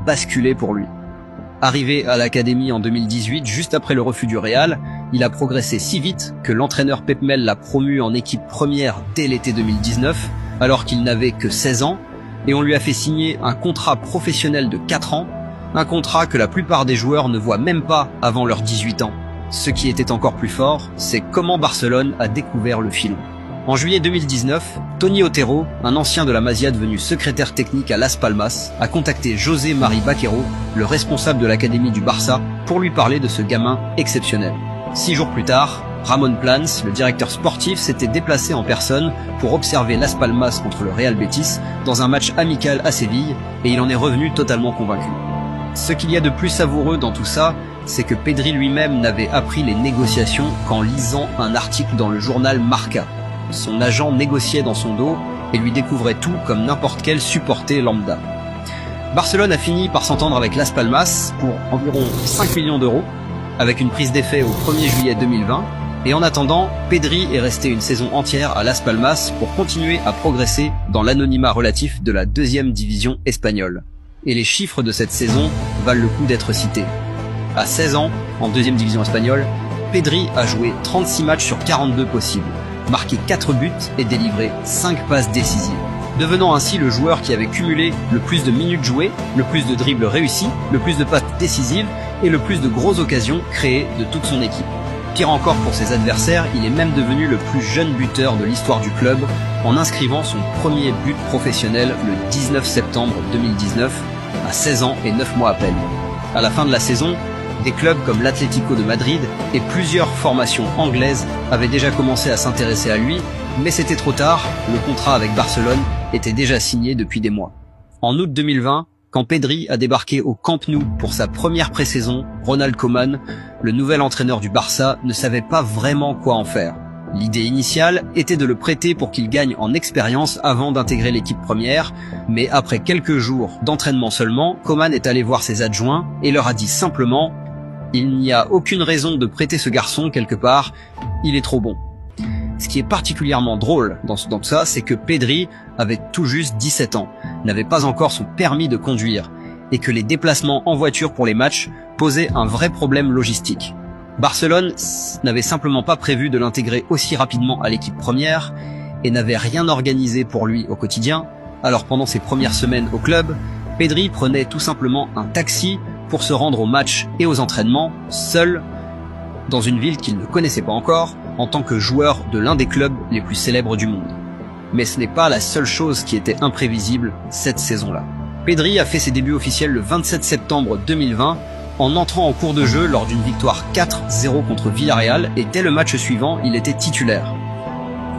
basculé pour lui. Arrivé à l'académie en 2018, juste après le refus du Real, il a progressé si vite que l'entraîneur Pep Mel l'a promu en équipe première dès l'été 2019, alors qu'il n'avait que 16 ans, et on lui a fait signer un contrat professionnel de 4 ans, un contrat que la plupart des joueurs ne voient même pas avant leurs 18 ans. Ce qui était encore plus fort, c'est comment Barcelone a découvert le filon. En juillet 2019, Toni Otero, un ancien de la Masia devenu secrétaire technique à Las Palmas, a contacté José Mari Baquero, le responsable de l'académie du Barça, pour lui parler de ce gamin exceptionnel. 6 jours plus tard, Ramon Plans, le directeur sportif, s'était déplacé en personne pour observer Las Palmas contre le Real Betis dans un match amical à Séville, et il en est revenu totalement convaincu. Ce qu'il y a de plus savoureux dans tout ça, c'est que Pedri lui-même n'avait appris les négociations qu'en lisant un article dans le journal Marca. Son agent négociait dans son dos et lui découvrait tout comme n'importe quel supporter lambda. Barcelone a fini par s'entendre avec Las Palmas pour environ 5 millions d'euros, avec une prise d'effet au 1er juillet 2020, et en attendant, Pedri est resté une saison entière à Las Palmas pour continuer à progresser dans l'anonymat relatif de la 2e division espagnole. Et les chiffres de cette saison valent le coup d'être cités. À 16 ans, en 2e division espagnole, Pedri a joué 36 matchs sur 42 possibles, marqué 4 buts et délivré 5 passes décisives, devenant ainsi le joueur qui avait cumulé le plus de minutes jouées, le plus de dribbles réussis, le plus de passes décisives et le plus de grosses occasions créées de toute son équipe. Pire encore pour ses adversaires, il est même devenu le plus jeune buteur de l'histoire du club en inscrivant son premier but professionnel le 19 septembre 2019, à 16 ans et 9 mois à peine. À la fin de la saison, des clubs comme l'Atlético de Madrid et plusieurs formations anglaises avaient déjà commencé à s'intéresser à lui, mais c'était trop tard, le contrat avec Barcelone était déjà signé depuis des mois. En août 2020, quand Pedri a débarqué au Camp Nou pour sa première pré-saison, Ronald Koeman, le nouvel entraîneur du Barça, ne savait pas vraiment quoi en faire. L'idée initiale était de le prêter pour qu'il gagne en expérience avant d'intégrer l'équipe première, mais après quelques jours d'entraînement seulement, Koeman est allé voir ses adjoints et leur a dit simplement « Il n'y a aucune raison de prêter ce garçon quelque part, il est trop bon ». Ce qui est particulièrement drôle dans tout ça, c'est que Pedri avait tout juste 17 ans, n'avait pas encore son permis de conduire, et que les déplacements en voiture pour les matchs posaient un vrai problème logistique. Barcelone n'avait simplement pas prévu de l'intégrer aussi rapidement à l'équipe première, et n'avait rien organisé pour lui au quotidien, alors pendant ses premières semaines au club, Pedri prenait tout simplement un taxi pour se rendre aux matchs et aux entraînements, seul, dans une ville qu'il ne connaissait pas encore, en tant que joueur de l'un des clubs les plus célèbres du monde. Mais ce n'est pas la seule chose qui était imprévisible cette saison-là. Pedri a fait ses débuts officiels le 27 septembre 2020, en entrant en cours de jeu lors d'une victoire 4-0 contre Villarreal, et dès le match suivant, il était titulaire.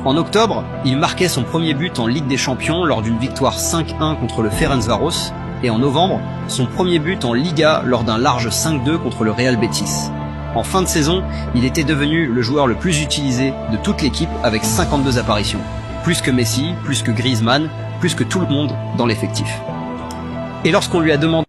En octobre, il marquait son premier but en Ligue des Champions lors d'une victoire 5-1 contre le Ferencváros, et en novembre, son premier but en Liga lors d'un large 5-2 contre le Real Betis. En fin de saison, il était devenu le joueur le plus utilisé de toute l'équipe avec 52 apparitions. Plus que Messi, plus que Griezmann, plus que tout le monde dans l'effectif. Et lorsqu'on lui a demandé